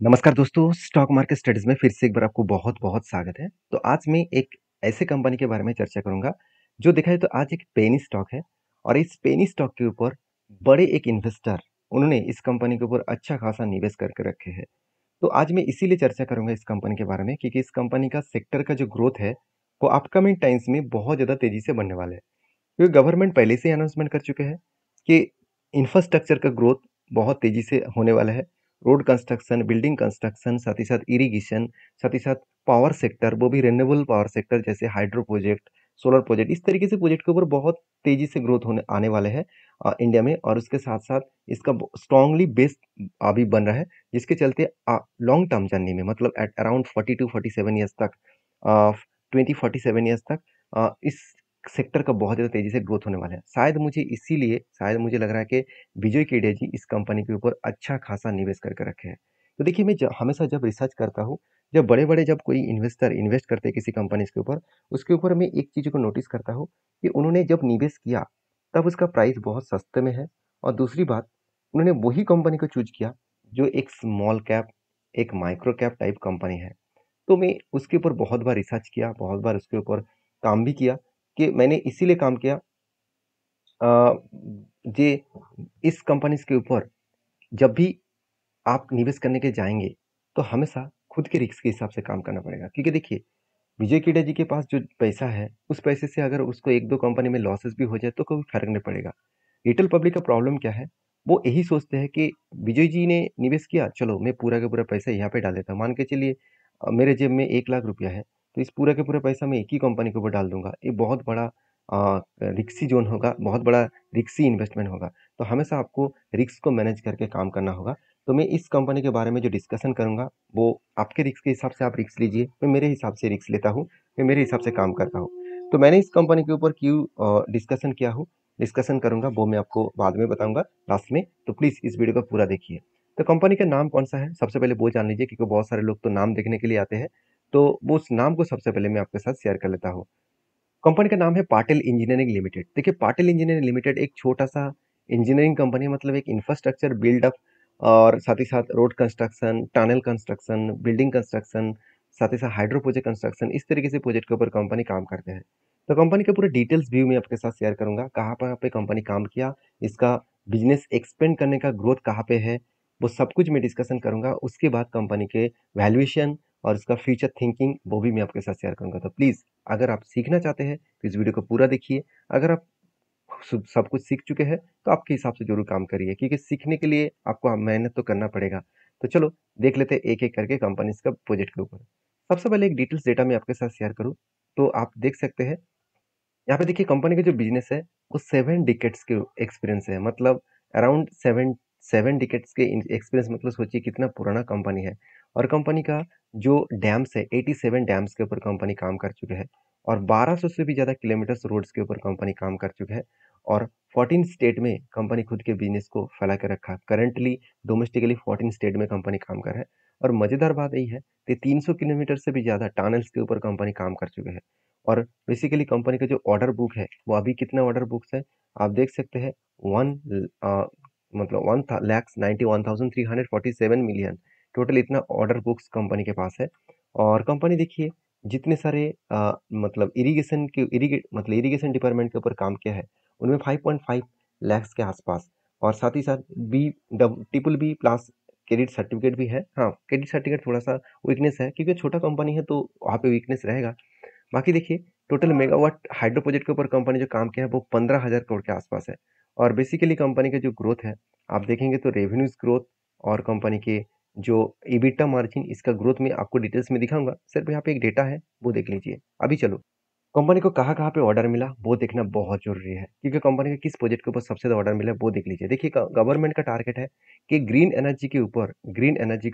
नमस्कार दोस्तों, stock market studies में फिर से एक बार आपको बहुत-बहुत स्वागत है। तो आज मैं एक ऐसे कंपनी के बारे में चर्चा करूँगा, जो देखा जाए तो आज एक पेनी स्टॉक है और इस पेनी स्टॉक के ऊपर बड़े एक इन्वेस्टर उन्होंने इस कंपनी के ऊपर अच्छा खासा निवेश करके रखे हैं। तो आज मैं इसीलिए चर्चा करूँगा इस कंपनी के बारे में क्योंकि इस कंपनी का सेक्टर का जो ग्रोथ है, वो अपकमिंग टाइम्स में बहुत ज़्यादा तेज़ी से बढ़ने वाला है। क्योंकि गवर्नमेंट पहले से ही अनाउंसमेंट कर चुके हैं कि इंफ्रास्ट्रक्चर का ग्रोथ बहुत तेजी से होने वाला है। रोड कंस्ट्रक्शन, बिल्डिंग कंस्ट्रक्शन, साथ ही साथ इरिगेशन, साथ ही साथ पावर सेक्टर, वो भी रिन्यूएबल पावर सेक्टर जैसे हाइड्रो प्रोजेक्ट, सोलर प्रोजेक्ट, इस तरीके से प्रोजेक्ट के ऊपर बहुत तेजी से ग्रोथ होने आने वाले हैं इंडिया में। और उसके साथ साथ इसका स्ट्रांगली बेस अभी बन रहा है, जिसके चलते लॉन्ग टर्म जर्नी में मतलब एट अराउंड 40 to 47 ईयर्स तक, 20 47 ईयर्स तक इस सेक्टर का बहुत ज़्यादा तेज़ी से ग्रोथ होने वाला है। शायद मुझे लग रहा है कि विजय केडिया जी इस कंपनी के ऊपर अच्छा खासा निवेश करके रखे हैं। तो देखिए, मैं हमेशा जब रिसर्च करता हूँ, जब बड़े-बड़े जब कोई इन्वेस्टर इन्वेस्ट करते हैं किसी कंपनीज़ के ऊपर, उसके ऊपर मैं एक चीज़ को नोटिस करता हूँ कि उन्होंने जब निवेश किया, तब उसका प्राइस बहुत सस्ते में है और दूसरी बात, उन्होंने वही कंपनी को चूज़ किया, जो एक स्मॉल कैप, एक माइक्रो कैप टाइप कंपनी है। तो मैं उसके ऊपर बहुत बार रिसर्च किया, बहुत बार उसके ऊपर काम भी किया कि मैंने इसीलिए काम किया अ, जे इस कंपनीज़ के ऊपर जब भी आप निवेश करने के जाएँगे, तो हमेशा खुद के रिस्क के हिसाब से काम करना पड़ेगा। क्योंकि देखिए, विजय खेड़ा जी के पास जो पैसा है, उस पैसे से अगर उसको 1-2 कंपनी में लॉसेस भी हो जाए, तो कोई फ़र्क नहीं पड़ेगा। रिटेल पब्लिक का प्रॉब्लम क्या है? वो यही सोचते हैं कि विजय जी ने निवेश किया, चलो मैं पूरा का पूरा पैसा यहाँ पे डाल देता हूँ। मान के चलिए मेरे जेब में 1 लाख रुपया है, तो इस पूरा का पूरा पैसा मैं एक ही कंपनी के ऊपर डाल दूँगा। ये बहुत बड़ा रिस्की ज़ोन होगा, बहुत बड़ा रिस्की इन्वेस्टमेंट होगा। तो हमेशा आपको रिस्क को मैनेज करके काम करना होगा। तो मैं इस कंपनी के बारे में जो डिस्कशन करूँगा, वो आपके रिस्क के हिसाब से आप रिस्क लीजिए, मैं मेरे हिसाब से रिस्क लेता हूँ, मैं मेरे हिसाब से काम करता हूँ। तो मैंने इस कंपनी के ऊपर क्यों डिस्कशन करूँगा, वो मैं आपको बाद में बताऊँगा लास्ट में, तो प्लीज़ इस वीडियो को पूरा देखिए। तो कंपनी का नाम कौन-सा है? सबसे पहले वो जान लीजिए क्योंकि बहुत सारे लोग तो नाम देखने के लिए आते हैं, तो वो उस नाम को सबसे पहले मैं आपके साथ शेयर कर लेता हूँ। कंपनी का नाम है पाटिल इंजीनियरिंग लिमिटेड। देखिए, पाटिल इंजीनियरिंग लिमिटेड एक छोटा-सा इंजीनियरिंग कंपनी है, मतलब एक इंफ्रास्ट्रक्चर बिल्डअप और साथ ही साथ road construction, tunnel construction, building construction, साथ ही साथ हाइड्रो प्रोजेक्ट कंस्ट्रक्शन, इस तरीके से प्रोजेक्ट के ऊपर कंपनी काम करते हैं। तो कंपनी के पूरे डिटेल्स व्यू मैं आपके साथ शेयर करूँगा, कहाँ पे कंपनी काम किया, इसका बिज़नेस एक्सपेंड करने का ग्रोथ कहाँ पे है, वो सब कुछ मैं डिस्कशन करूँगा। उसके बाद कंपनी के वैल्यूएशन और इसका फ्यूचर थिंकिंग वो भी मैं आपके साथ शेयर करूँगा। तो प्लीज़ अगर आप सीखना चाहते हैं तो इस वीडियो को पूरा देखिए। अगर आप सब कुछ सीख चुके हैं तो आपके हिसाब से ज़रूर काम करिए क्योंकि सीखने के लिए आपको मेहनत तो करना पड़ेगा। तो चलो देख लेते हैं एक-एक करके कंपनीज़ का प्रोजेक्ट के ऊपर। सबसे पहले एक डिटेल्स डेटा मैं आपके साथ शेयर करूँ तो आप देख सकते हैं, यहाँ पे देखिए कंपनी का जो बिज़नेस है वो 7 डिकेड्स के एक्सपीरियंस है। मतलब अराउंड 7 7 डिकेड्स के एक्सपीरियंस, मतलब सोचिए कितना पुराना कंपनी है। और कंपनी का जो डैम्स है, 87 डैम्स के ऊपर कंपनी काम कर चुके हैं और 1200 से भी ज़्यादा किलोमीटर्स रोड्स के ऊपर कंपनी काम कर चुके हैं और 14 स्टेट में कंपनी खुद के बिज़नेस को फैला के रखा है। करंटली डोमेस्टिकली 14 स्टेट में कंपनी काम कर रहा है और मज़ेदार बात यही है कि 300 किलोमीटर से भी ज़्यादा टनल्स के ऊपर कंपनी काम कर चुके हैं। और बेसिकली कंपनी का जो ऑर्डर बुक है, वो अभी कितना ऑर्डर बुक्स है, आप देख सकते हैं 1 लाख 91,347 मिलियन टोटल इतना ऑर्डर बुक्स कंपनी के पास है। और कंपनी देखिए जितने सारे इरिगेशन डिपार्टमेंट के ऊपर काम किया है, उनमें 5.5 लैक्स के आसपास और साथ ही साथ triple B plus credit certificate भी है। हाँ, क्रेडिट सर्टिफिकेट थोड़ा सा वीकनेस है क्योंकि छोटा कंपनी है तो वहाँ पे वीकनेस रहेगा। बाकी देखिए टोटल मेगावाट हाइड्रो प्रोजेक्ट के ऊपर कंपनी जो काम किया है वो 15,000 करोड़ के आसपास है। और बेसिकली कंपनी का जो ग्रोथ है, आप देखेंगे तो रेवेन्यूज ग्रोथ और कंपनी के जो EBITDA मार्जिन, इसका ग्रोथ मैं आपको डिटेल्स में दिखाऊंगा। सिर्फ यहाँ पे एक डेटा है, वो देख लीजिए। अभी चलो कंपनी को कहाँ कहाँ पे ऑर्डर मिला वो देखना बहुत जरूरी है क्योंकि कंपनी का किस प्रोजेक्ट के ऊपर सबसे ज्यादा ऑर्डर मिला है वो देख लीजिए। देखिए गवर्नमेंट का टारगेट है कि ग्रीन एनर्जी के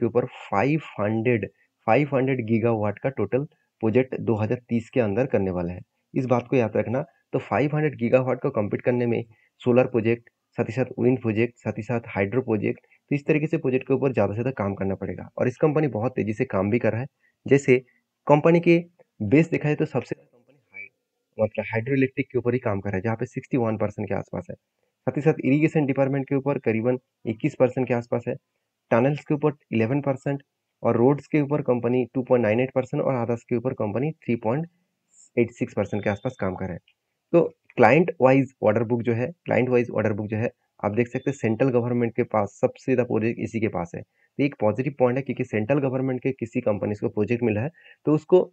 ऊपर 500 गीगावाट का टोटल प्रोजेक्ट 2030 के अंदर करने वाला है। इस बात को याद रखना। तो 500 गीगावाट को कंप्लीट करने में सोलर प्रोजेक्ट, साथ ही साथ विंड प्रोजेक्ट, साथ ही साथ हाइड्रो प्रोजेक्ट, तो इस तरीके से प्रोजेक्ट के ऊपर ज़्यादा से ज़्यादा काम करना पड़ेगा और इस कंपनी बहुत तेजी से काम भी कर रहा है। जैसे कंपनी के बेस देखा जाए तो सबसे कंपनी हाइड्रो इलेक्ट्रिक के ऊपर ही काम कर रहा है जहाँ पे 61% के आसपास है। साथ ही साथ इरिगेशन डिपार्टमेंट के ऊपर करीबन 21% के आसपास है। टनल्स के ऊपर 11%, और रोड्स के ऊपर कंपनी 2.98% और अदर्स के ऊपर कंपनी 3.86% के आसपास काम कर रहे हैं। तो क्लाइंट वाइज ऑर्डर बुक जो है आप देख सकते हैं सेंट्रल गवर्नमेंट के पास सबसे ज़्यादा प्रोजेक्ट इसी के पास है। तो एक पॉजिटिव पॉइंट है क्योंकि सेंट्रल गवर्नमेंट के किसी कंपनी को प्रोजेक्ट मिला है तो उसको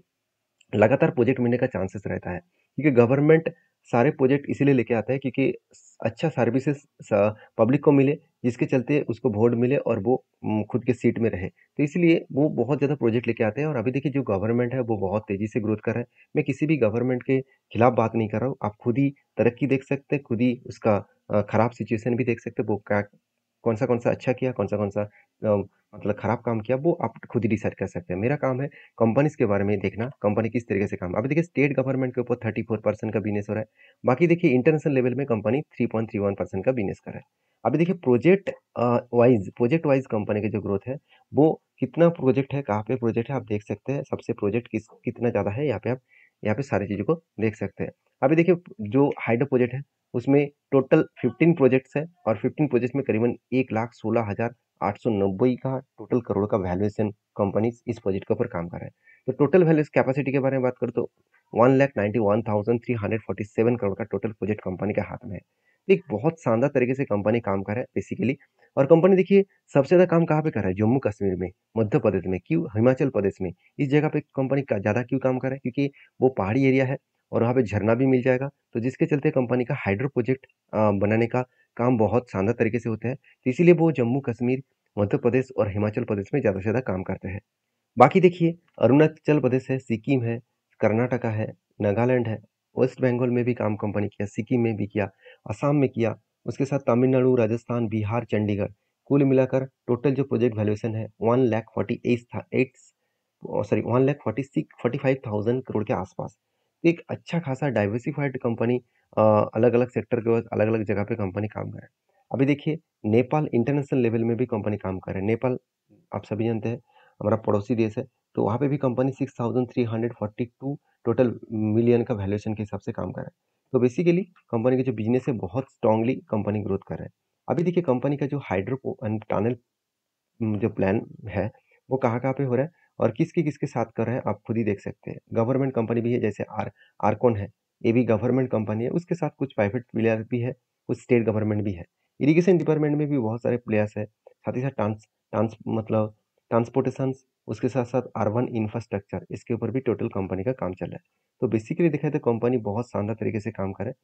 लगातार प्रोजेक्ट मिलने का चांसेस रहता है क्योंकि गवर्नमेंट सारे प्रोजेक्ट इसीलिए लेके आता है क्योंकि अच्छा सर्विसेज पब्लिक को मिले जिसके चलते उसको वोट मिले और वो खुद के सीट में रहे। तो इसलिए वो बहुत ज़्यादा प्रोजेक्ट लेके आते हैं और अभी देखिए जो गवर्नमेंट है वो बहुत तेज़ी से ग्रोथ कर रहा है। मैं किसी भी गवर्नमेंट के खिलाफ बात नहीं कर रहा हूँ, आप खुद ही तरक्की देख सकते हैं, खुद ही उसका खराब सिचुएशन भी देख सकते हैं, वो क्या कौन सा अच्छा किया, कौन सा मतलब खराब काम किया, वो आप खुद ही डिसाइड कर सकते हैं। मेरा काम है कंपनीज के बारे में देखना, कंपनी किस तरीके से काम। अभी देखिए स्टेट गवर्नमेंट के ऊपर 34% का बिजनेस हो रहा है। बाकी देखिए इंटरनेशनल लेवल में कंपनी 3.31% का बिजनेस कर रहा है। अभी देखिए प्रोजेक्ट वाइज कंपनी की जो ग्रोथ है वो कितना प्रोजेक्ट है, कहाँ पे प्रोजेक्ट है, आप देख सकते हैं। सबसे प्रोजेक्ट कितना ज़्यादा है यहाँ पे आप यहाँ पे सारी चीज़ों को देख सकते हैं। अभी देखिए जो हाइड्रो प्रोजेक्ट है उसमें टोटल 15 प्रोजेक्ट्स है और 15 प्रोजेक्ट्स में करीबन 1,16,890 का टोटल करोड़ का वैल्यूएशन कंपनी इस प्रोजेक्ट के ऊपर काम कर रहा है। तो टोटल वैल्यूज कैपेसिटी के बारे में बात करें तो 1,91,347 करोड़ का टोटल प्रोजेक्ट कंपनी के हाथ में है। एक बहुत शानदार तरीके से कंपनी काम कर रहा है बेसिकली। और कंपनी देखिए सबसे ज्यादा काम कहाँ पे कर रहा है, जम्मू कश्मीर में, मध्य प्रदेश में, क्यों, हिमाचल प्रदेश में। इस जगह पे कंपनी का ज्यादा क्यों काम कर रहा है, क्योंकि वो पहाड़ी एरिया है और वहाँ पे झरना भी मिल जाएगा, तो जिसके चलते कंपनी का हाइड्रो प्रोजेक्ट बनाने का काम बहुत शानदार तरीके से होता है। तो इसीलिए वो जम्मू कश्मीर, मध्य प्रदेश और हिमाचल प्रदेश में ज़्यादा से ज़्यादा काम करते हैं। बाकी देखिए अरुणाचल प्रदेश है, सिक्किम है, कर्नाटका है, नागालैंड है, वेस्ट बंगाल में भी काम कंपनी किया, सिक्किम में भी किया, असम में किया, उसके साथ तमिलनाडु, राजस्थान, बिहार, चंडीगढ़, कुल मिलाकर टोटल जो प्रोजेक्ट वैल्यूएशन है 1,48 था 8 सॉरी 1,46,45,000 करोड़ के आसपास। एक अच्छा खासा डाइवर्सिफाइड कंपनी अलग अलग सेक्टर के अलग अलग जगह पे कंपनी काम कर रहा है। अभी देखिए नेपाल इंटरनेशनल लेवल में भी कंपनी काम कर रहा है। नेपाल आप सभी जानते हैं हमारा पड़ोसी देश है, तो वहाँ पे भी कंपनी 6,342 टोटल मिलियन का वैल्यूएशन के हिसाब से काम कर रहा है। तो बेसिकली कंपनी का जो बिजनेस है बहुत स्ट्रांगली कंपनी ग्रोथ कर रहा है। अभी देखिए कंपनी का जो हाइड्रो टनल जो प्लान है वो कहाँ-कहाँ पे हो रहा है और किसके साथ कर रहा है आप खुद ही देख सकते हैं। गवर्नमेंट कंपनी भी है जैसे आरकोन है, ये भी गवर्नमेंट कंपनी है, उसके साथ कुछ प्राइवेट प्लेयर भी है, कुछ स्टेट गवर्नमेंट भी है। इरिगेशन डिपार्टमेंट में भी बहुत सारे प्लेयर्स है, साथ ही साथ ट्रांसपोर्टेशन, उसके साथ-साथ अर्बन इंफ्रास्ट्रक्चर, इसके ऊपर भी टोटल कंपनी का काम चल रहा है। तो बेसिकली देखा जाए तो कंपनी बहुत शानदार तरीके से काम कर रहा है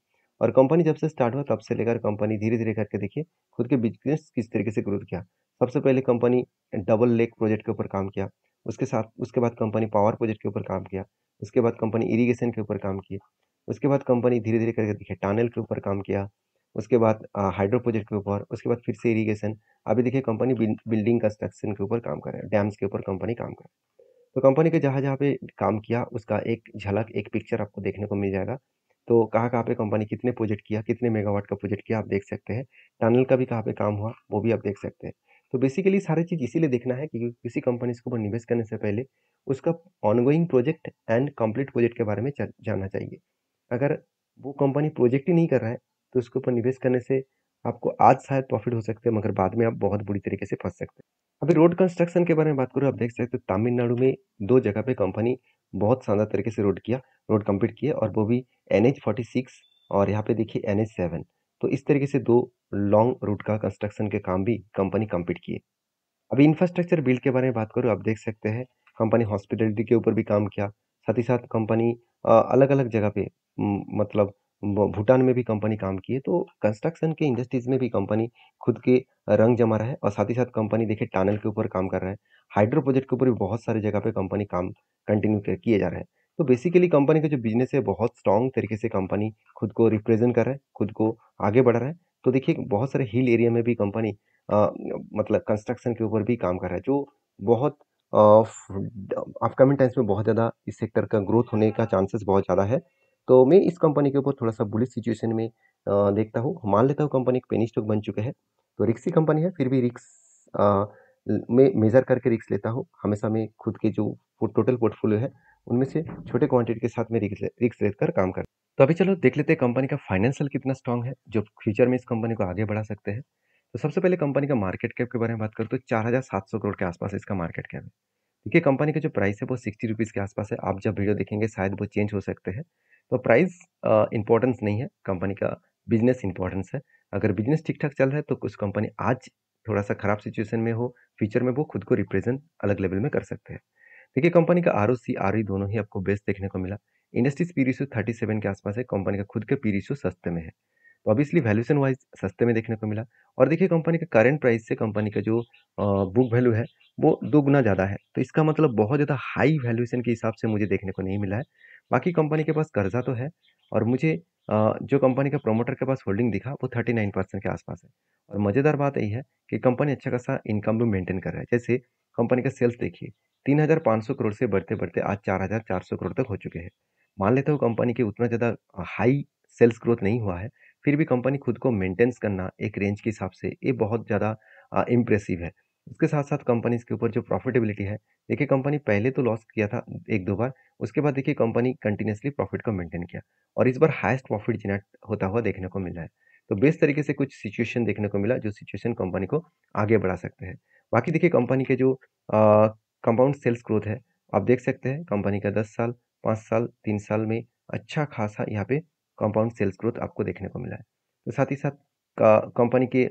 और कंपनी जब से स्टार्ट हुआ तब से लेकर कंपनी धीरे-धीरे करके देखिए खुद के बिज़नेस किस तरीके से ग्रोथ किया। सबसे पहले कंपनी डबल लेक प्रोजेक्ट के ऊपर काम किया, उसके बाद कंपनी पावर प्रोजेक्ट के ऊपर काम किया, उसके बाद कंपनी इरिगेशन के ऊपर काम की, उसके बाद कंपनी धीरे-धीरे करके देखिए टनल के ऊपर काम किया, उसके बाद हाइड्रो प्रोजेक्ट के ऊपर, उसके बाद फिर से इरिगेशन। अभी देखिए कंपनी बिल्डिंग कंस्ट्रक्शन के ऊपर काम कर रहा है, डैम्स के ऊपर कंपनी काम कर रहा है। तो कंपनी के जहाँ-जहाँ पे काम किया उसका एक झलक, एक पिक्चर आपको देखने को मिल जाएगा। तो कहाँ-कहाँ पे कंपनी कितने प्रोजेक्ट किया, कितने मेगावाट का प्रोजेक्ट किया आप देख सकते हैं। टनल का भी कहाँ पे काम हुआ वो भी आप देख सकते हैं। तो बेसिकली सारी चीज़ इसीलिए देखना है क्योंकि किसी कंपनी के ऊपर निवेश करने से पहले उसका ongoing project and complete project के बारे में जानना चाहिए। अगर वो कंपनी प्रोजेक्ट ही नहीं कर रहा है तो उसके ऊपर निवेश करने से आपको आज शायद प्रॉफिट हो सकते हैं मगर बाद में आप बहुत बुरी तरीके से फंस सकते हैं। अभी रोड कंस्ट्रक्शन के बारे में बात करूँ, आप देख सकते हो तमिलनाडु में 2 जगह पे कंपनी बहुत शानदार तरीके से रोड कंप्लीट किया और वो भी NH-46 और यहाँ पे देखिए NH-7। तो इस तरीके से 2 लॉन्ग रूट का कंस्ट्रक्शन के काम भी कंपनी कंप्लीट किए। अभी इंफ्रास्ट्रक्चर बिल्ड के बारे में बात करूँ, आप देख सकते हैं कंपनी हॉस्पिटैलिटी के ऊपर भी काम किया। साथ ही साथ कंपनी अलग-अलग जगह पे मतलब भूटान में भी कंपनी काम की है। तो कंस्ट्रक्शन के इंडस्ट्रीज में भी कंपनी खुद के रंग जमा रहा है और साथ ही साथ कंपनी देखिए टनल के ऊपर काम कर रहा है। हाइड्रो प्रोजेक्ट के ऊपर भी बहुत सारी जगह पे कंपनी काम कंटिन्यू किए जा रहे हैं। तो बेसिकली कंपनी का जो बिजनेस है बहुत स्ट्रॉन्ग तरीके से कंपनी खुद को रिप्रेजेंट कर रहा है, खुद को आगे बढ़ा रहा है। तो देखिए बहुत सारे हिल एरिया में भी कंपनी मतलब कंस्ट्रक्शन के ऊपर भी काम कर रहा है जो बहुत अपकमिंग टाइम्स में बहुत ज़्यादा इस सेक्टर का ग्रोथ होने का चांसेस बहुत ज़्यादा है। तो मैं इस कंपनी के ऊपर थोड़ा सा बुलिश सिचुएशन में देखता हूँ, मान लेता हूँ कंपनी एक पेनी स्टॉक बन चुके हैं। तो रिस्की कंपनी है फिर भी में मेजर करके रिस्क लेता हूँ। हमेशा मैं खुद के जो टोटल पोर्टफोलियो है उनमें से छोटे क्वांटिटी के साथ में रिस्क लेकर काम करता हूँ। तो अभी चलो देख लेते हैं कंपनी का फाइनेंशियल कितना स्ट्रांग है जो फ्यूचर में इस कंपनी को आगे बढ़ा सकते हैं। तो सबसे पहले कंपनी का मार्केट कैप के बारे में बात करें तो 4,700 करोड़ के आसपास इसका मार्केट कैप है। देखिए कंपनी का जो प्राइस है वो 60 रुपीज़ के आसपास है। आप जब वीडियो देखेंगे शायद वो चेंज हो सकते हैं। तो प्राइस इम्पोर्टेंस नहीं है, कंपनी का बिज़नेस इम्पोर्टेंस है। अगर बिज़नेस ठीक-ठाक चल रहा है तो कुछ कंपनी आज थोड़ा-सा खराब सिचुएशन में हो, फ्यूचर में वो खुद को रिप्रेज़ेंट अलग लेवल में कर सकते हैं। देखिए कंपनी का आरओसी, आरओई दोनों ही आपको बेस्ट देखने को मिला। इंडस्ट्रीज़ पी रेशियो 37 के आसपास है, कंपनी का खुद का पी रेशियो सस्ते में है। तो ऑब्वियसली वैल्यूएशन वाइज़ सस्ते में देखने को मिला और देखिए कंपनी का करंट प्राइस से कंपनी का जो बुक वैल्यू है, वो 2 गुना ज़्यादा है। तो इसका मतलब बहुत ज़्यादा हाई वैल्यूएशन के हिसाब से मुझे देखने को नहीं मिला है। बाकी कंपनी के पास कर्ज़ा तो है और मुझे जो कंपनी का प्रमोटर के पास होल्डिंग दिखा, वो 39% के आसपास है। और मज़ेदार बात यही है कि कंपनी अच्छा खासा इनकम भी मेंटेन कर रहा है। जैसे कंपनी का सेल्स देखिए, 3,500 करोड़ से बढ़ते-बढ़ते आज 4,400 करोड़ तक हो चुके हैं। मान लेता हूँ कंपनी के उतना ज़्यादा हाई सेल्स ग्रोथ नहीं हुआ है, फिर भी कंपनी खुद को मेंटेन्स करना एक रेंज के हिसाब से ये बहुत ज़्यादा इम्प्रेसिव है। उसके साथ-साथ कंपनी इसके ऊपर जो प्रॉफिटेबिलिटी है, देखिए कंपनी पहले तो लॉस किया था 1-2 बार, उसके बाद देखिए कंपनी कंटिन्यूअसली प्रॉफिट को मेंटेन किया और इस बार हाईएस्ट प्रॉफिट जनरेट होता हुआ देखने को मिल रहा है। तो बेस्ट तरीके से कुछ सिचुएशन देखने को मिला, जो सिचुएशन कंपनी को आगे बढ़ा सकते हैं। बाकी देखिए कंपनी के जो कंपाउंड सेल्स ग्रोथ है, आप देख सकते हैं कंपनी का 10 साल, 5 साल, 3 साल में अच्छा खासा यहाँ पे कंपाउंड सेल्स ग्रोथ आपको देखने को मिला है। तो साथ ही साथ कंपनी के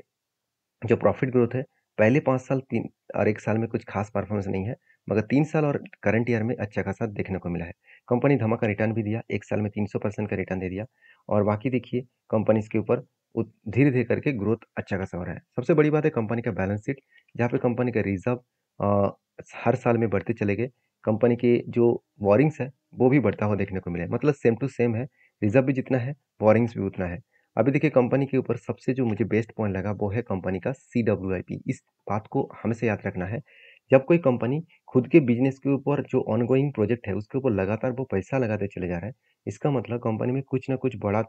जो प्रॉफिट ग्रोथ है, पहले 5 साल 3 और 1 साल में कुछ खास परफॉर्मेंस नहीं है, मगर 3 साल और करंट ईयर में अच्छा खासा देखने को मिला है। कंपनी धमाका रिटर्न भी दिया, 1 साल में 300% का रिटर्न दे दिया और बाकी देखिए कंपनी इसके ऊपर धीरे-धीरे करके ग्रोथ अच्छा खासा हो रहा है। सबसे बड़ी बात है कंपनी का बैलेंस शीट, जहाँ पे कंपनी का रिज़र्व अ, हर साल में बढ़ते चले गए। कंपनी के जो बोरिंग्स है, वो भी बढ़ता हुआ देखने को मिला है। मतलब सेम टू सेम है, रिज़र्व भी जितना है, बोरिंग्स भी उतना है। अभी देखिए कंपनी के ऊपर सबसे जो मुझे बेस्ट पॉइंट लगा वो है कंपनी का सीडब्ल्यूआईपी। इस बात को हमेशा याद रखना है, जब कोई कंपनी खुद के बिजनेस के ऊपर जो ऑनगोइंग प्रोजेक्ट है उसके ऊपर लगातार वो पैसा लगाते चले जा रहा है, इसका मतलब कंपनी में कुछ ना कुछ बड़ा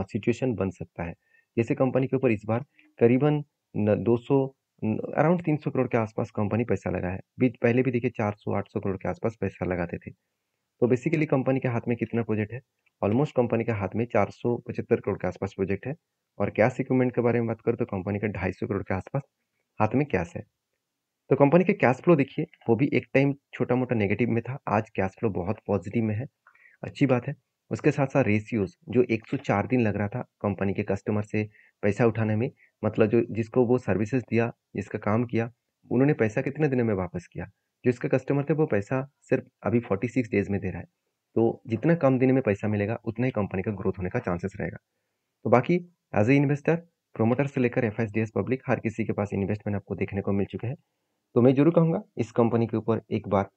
सिचुएशन बन सकता है। जैसे कंपनी के ऊपर इस बार करीबन 200 अराउंड 300 करोड़ के आसपास कंपनी पैसा लगा है। पहले भी देखिए 400-800 करोड़ के आसपास पैसा लगाते थे। तो बेसिकली कंपनी के हाथ में कितना प्रोजेक्ट है? ऑलमोस्ट कंपनी के हाथ में 475 करोड़ के आसपास प्रोजेक्ट है और कैश इक्विपमेंट के बारे में बात करें तो कंपनी का 250 करोड़ के आसपास हाथ में कैश है। तो कंपनी के कैश फ्लो देखिए, वो भी एक टाइम छोटा-मोटा नेगेटिव में था, आज कैश फ्लो बहुत पॉजिटिव में है, अच्छी बात है। उसके साथ-साथ रेशियोज़ जो 104 दिन लग रहा था कंपनी के कस्टमर से पैसा उठाने में, मतलब जो जिसको वो सर्विसेज़ दिया, जिसका काम किया, उन्होंने पैसा कितने दिनों में वापस किया? जो इसके कस्टमर थे वो पैसा सिर्फ़ अभी 46 डेज़ में दे रहा है। तो जितना कम दिन में पैसा मिलेगा, उतना ही कंपनी का ग्रोथ होने का चांसेस रहेगा। तो बाकी एज़ ए इन्वेस्टर, प्रोमोटर से लेकर एफआईडीएस पब्लिक हर किसी के पास इन्वेस्टमेंट आपको देखने को मिल चुके हैं। तो मैं ज़रूर कहूँगा इस कंपनी के ऊपर एक बार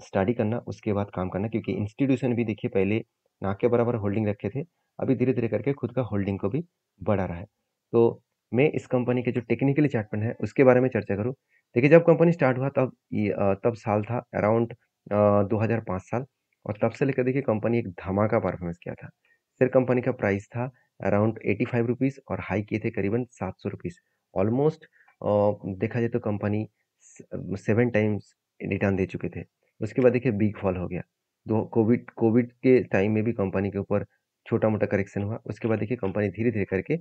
स्टडी करना, उसके बाद काम करना क्योंकि इंस्टीट्यूशन भी देखिए पहले नाक के बराबर होल्डिंग रखे थे, अभी धीरे-धीरे करके खुद का होल्डिंग को भी बढ़ा रहा है। तो मैं इस कंपनी के जो टेक्निकली चार्ट पैटर्न है, उसके बारे में चर्चा करूँ। देखिए जब कंपनी स्टार्ट हुआ तब साल था अराउंड 2005 साल और तब से लेकर देखिए कंपनी एक धमाका परफॉर्मेंस किया था। शेयर कंपनी का प्राइस था अराउंड 85 रुपीज़ और हाई किए थे करीबन 700 रुपीज़। ऑलमोस्ट देखा जाए तो कंपनी 7 टाइम्स रिटर्न दे चुके थे। उसके बाद देखिए बिग फॉल हो गया। तो कोविड कोविड के टाइम में भी कंपनी के ऊपर छोटा-मोटा करेक्शन हुआ। उसके बाद देखिए कंपनी धीरे-धीरे करके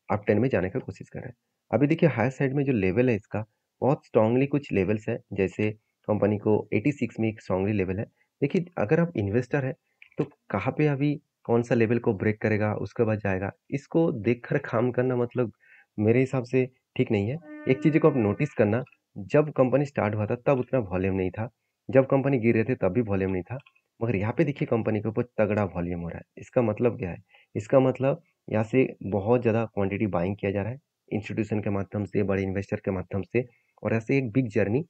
अप 10 में जाने का कोशिश कर रहा है। अभी देखिए हायर साइड में जो लेवल है इसका, बहुत स्ट्रांगली कुछ लेवल्स है, जैसे कंपनी को 86 में एक स्ट्रांगली लेवल है। देखिए अगर आप इन्वेस्टर हैं, तो कहाँ पे अभी कौन-सा लेवल को ब्रेक करेगा, उसके बाद जाएगा, इसको देखकर काम करना मतलब मेरे हिसाब से ठीक नहीं है। एक चीज़ को आप नोटिस करना, जब कंपनी स्टार्ट हुआ था तब उतना वॉल्यूम नहीं था। जब कंपनी गिर रहे थे तब भी वॉल्यूम नहीं था। मगर यहाँ पे देखिए कंपनी के ऊपर तगड़ा वॉल्यूम हो रहा है। इसका मतलब क्या है? इसका मतलब यहाँ से बहुत ज़्यादा क्वांटिटी बाइंग किया जा रहा है, इंस्टीट्यूशन के माध्यम से, बड़े इन्वेस्टर के माध्यम से और ऐसे एक बिग जर्नी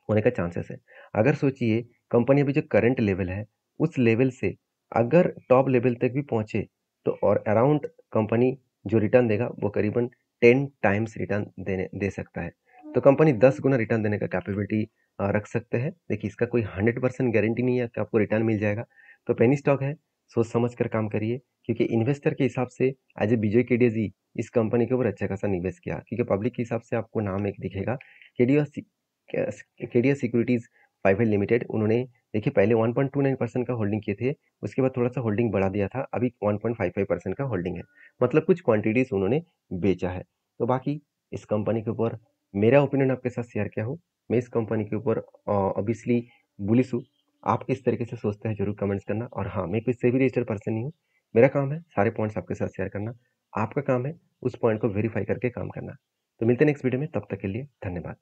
होने का चांसेस है। अगर सोचिए कंपनी अभी जो करंट लेवल है, उस लेवल से अगर टॉप लेवल तक भी पहुँचे, तो और अराउंड कंपनी जो रिटर्न देगा वो करीबन 10 टाइम्स रिटर्न देने दे सकता है। तो कंपनी 10 गुना रिटर्न देने का कैपेबिलिटी रख सकते हैं। देखिए इसका कोई 100% गारंटी नहीं है कि आपको रिटर्न मिल जाएगा। तो पेनी स्टॉक है, सोच समझ कर काम करिए क्योंकि इन्वेस्टर के हिसाब से एज ए विजय केडिया जी इस कंपनी के ऊपर अच्छा खासा निवेश किया क्योंकि पब्लिक के हिसाब से आपको नाम एक दिखेगा Kedia Kedia securities private limited. उन्होंने देखिए पहले 1.29% का होल्डिंग किए थे, उसके बाद थोड़ा सा होल्डिंग बढ़ा दिया था, अभी 1.55% का होल्डिंग है। मतलब कुछ क्वांटिटीज उन्होंने बेचा है। तो बाकी इस कंपनी के ऊपर मेरा ओपिनियन आपके साथ शेयर किया हूँ। मैं इस कंपनी के ऊपर ऑब्वियसली बुलिश हूँ। आप किस तरीके से सोचते हैं ज़रूर कमेंट्स करना। और हाँ, मैं कोई सेबी रजिस्टर्ड पर्सन नहीं हूँ। मेरा काम है सारे पॉइंट्स आपके साथ शेयर करना। आपका काम है उस पॉइंट को वेरीफाई करके काम करना। तो मिलते हैं नेक्स्ट वीडियो में, तब तक के लिए धन्यवाद।